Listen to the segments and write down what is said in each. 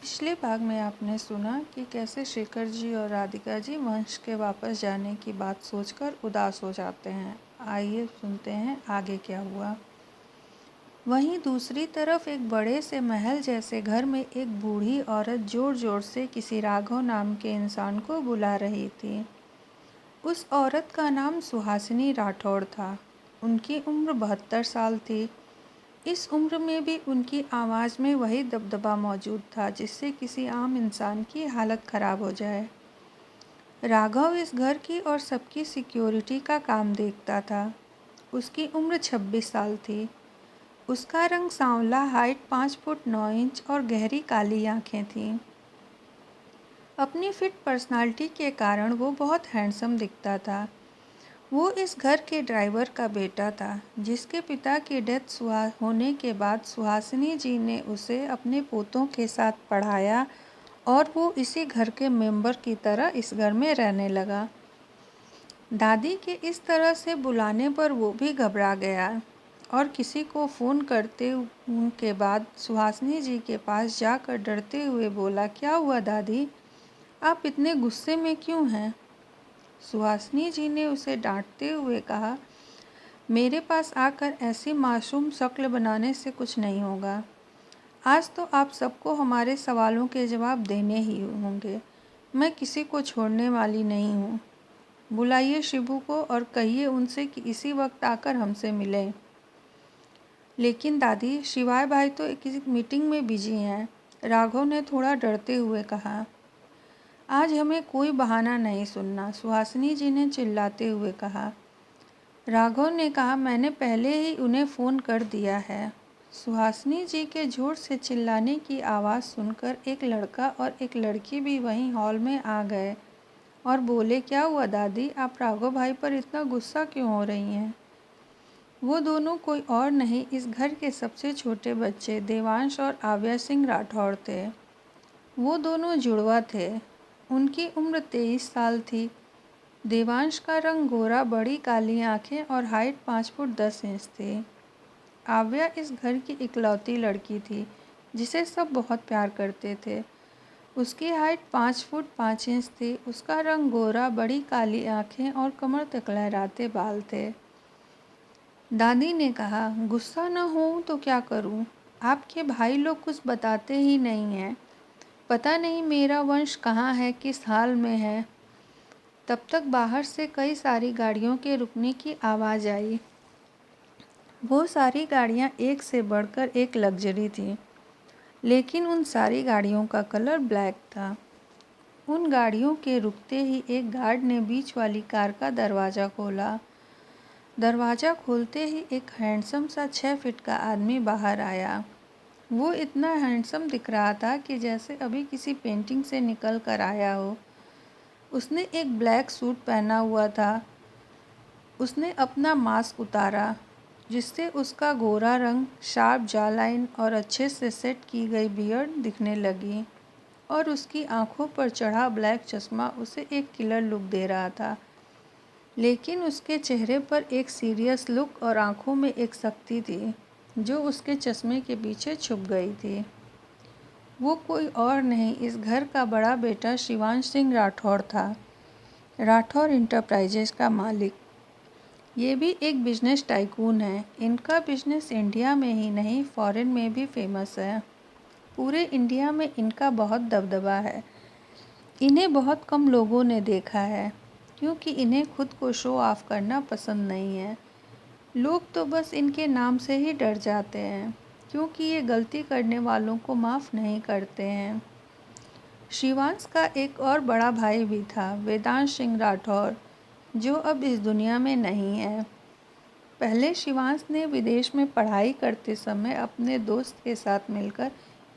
पिछले भाग में आपने सुना कि कैसे शेखर जी और राधिका जी वंश के वापस जाने की बात सोचकर उदास हो जाते हैं। आइए सुनते हैं आगे क्या हुआ। वहीं दूसरी तरफ एक बड़े से महल जैसे घर में एक बूढ़ी औरत जोर जोर से किसी राघव नाम के इंसान को बुला रही थी। उस औरत का नाम सुहासिनी राठौड़ था। उनकी उम्र 72 साल थी। इस उम्र में भी उनकी आवाज़ में वही दबदबा मौजूद था जिससे किसी आम इंसान की हालत ख़राब हो जाए। राघव इस घर की और सबकी सिक्योरिटी का काम देखता था। उसकी उम्र 26 साल थी। उसका रंग सांवला, हाइट 5 फुट 9 इंच और गहरी काली आंखें थीं। अपनी फिट पर्सनालिटी के कारण वो बहुत हैंडसम दिखता था। वो इस घर के ड्राइवर का बेटा था, जिसके पिता की डेथ होने के बाद सुहासिनी जी ने उसे अपने पोतों के साथ पढ़ाया और वो इसी घर के मेंबर की तरह इस घर में रहने लगा। दादी के इस तरह से बुलाने पर वो भी घबरा गया और किसी को फ़ोन करते के बाद सुहासिनी जी के पास जाकर डरते हुए बोला, क्या हुआ दादी, आप इतने गुस्से में क्यों हैं? सुहासिनी जी ने उसे डांटते हुए कहा, मेरे पास आकर ऐसी मासूम शक्ल बनाने से कुछ नहीं होगा। आज तो आप सबको हमारे सवालों के जवाब देने ही होंगे। मैं किसी को छोड़ने वाली नहीं हूँ। बुलाइए शिबू को और कहिए उनसे कि इसी वक्त आकर हमसे मिलें। लेकिन दादी, शिवाय भाई तो किसी मीटिंग में बिजी हैं, राघव ने थोड़ा डरते हुए कहा। आज हमें कोई बहाना नहीं सुनना, सुहासिनी जी ने चिल्लाते हुए कहा। राघव ने कहा, मैंने पहले ही उन्हें फ़ोन कर दिया है। सुहासिनी जी के जोर से चिल्लाने की आवाज़ सुनकर एक लड़का और एक लड़की भी वहीं हॉल में आ गए और बोले, क्या हुआ दादी, आप राघव भाई पर इतना गुस्सा क्यों हो रही हैं? वो दोनों कोई और नहीं, इस घर के सबसे छोटे बच्चे देवांश और आव्या सिंह राठौड़ थे। वो दोनों जुड़वा थे। उनकी उम्र 23 साल थी। देवांश का रंग गोरा, बड़ी काली आंखें और हाइट 5 फुट 10 इंच थी। आव्या इस घर की इकलौती लड़की थी जिसे सब बहुत प्यार करते थे। उसकी हाइट 5 फुट 5 इंच थी। उसका रंग गोरा, बड़ी काली आंखें और कमर तक लहराते बाल थे। दादी ने कहा, गुस्सा न हो तो क्या करूं? आपके भाई लोग कुछ बताते ही नहीं हैं। पता नहीं मेरा वंश कहाँ है, किस हाल में है। तब तक बाहर से कई सारी गाड़ियों के रुकने की आवाज़ आई। वो सारी गाड़ियाँ एक से बढ़कर एक लग्जरी थी, लेकिन उन सारी गाड़ियों का कलर ब्लैक था। उन गाड़ियों के रुकते ही एक गार्ड ने बीच वाली कार का दरवाज़ा खोला। दरवाज़ा खोलते ही एक हैंडसम सा 6 फीट का आदमी बाहर आया। वो इतना हैंडसम दिख रहा था कि जैसे अभी किसी पेंटिंग से निकल कर आया हो। उसने एक ब्लैक सूट पहना हुआ था। उसने अपना मास्क उतारा, जिससे उसका गोरा रंग, शार्प जॉ लाइन और अच्छे से सेट की गई बियर्ड दिखने लगी और उसकी आंखों पर चढ़ा ब्लैक चश्मा उसे एक किलर लुक दे रहा था। लेकिन उसके चेहरे पर एक सीरियस लुक और आंखों में एक शक्ति थी जो उसके चश्मे के पीछे छुप गई थी। वो कोई और नहीं, इस घर का बड़ा बेटा शिवांश सिंह राठौड़ था, राठौड़ इंटरप्राइजेज का मालिक। ये भी एक बिजनेस टाइकून है। इनका बिजनेस इंडिया में ही नहीं, फॉरेन में भी फेमस है। पूरे इंडिया में इनका बहुत दबदबा है। इन्हें बहुत कम लोगों ने देखा है, क्योंकि इन्हें खुद को शो ऑफ करना पसंद नहीं है। लोग तो बस इनके नाम से ही डर जाते हैं, क्योंकि ये गलती करने वालों को माफ़ नहीं करते हैं। शिवांश का एक और बड़ा भाई भी था, वेदांश सिंह राठौर, जो अब इस दुनिया में नहीं है। पहले शिवांश ने विदेश में पढ़ाई करते समय अपने दोस्त के साथ मिलकर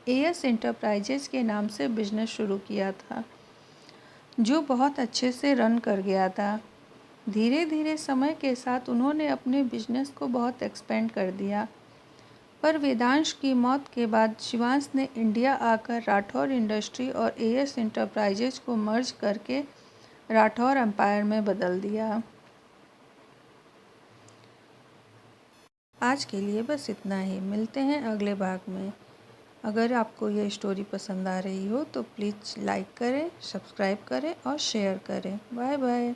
एएस इंटरप्राइजेज के नाम से बिजनेस शुरू किया था, जो बहुत अच्छे से रन कर गया था। धीरे धीरे समय के साथ उन्होंने अपने बिजनेस को बहुत एक्सपेंड कर दिया। पर वेदांश की मौत के बाद शिवांश ने इंडिया आकर राठौर इंडस्ट्री और एएस इंटरप्राइजेज को मर्ज करके राठौर एम्पायर में बदल दिया। आज के लिए बस इतना ही। मिलते हैं अगले भाग में। अगर आपको ये स्टोरी पसंद आ रही हो तो प्लीज़ लाइक करें, सब्सक्राइब करें और शेयर करें। Bye bye.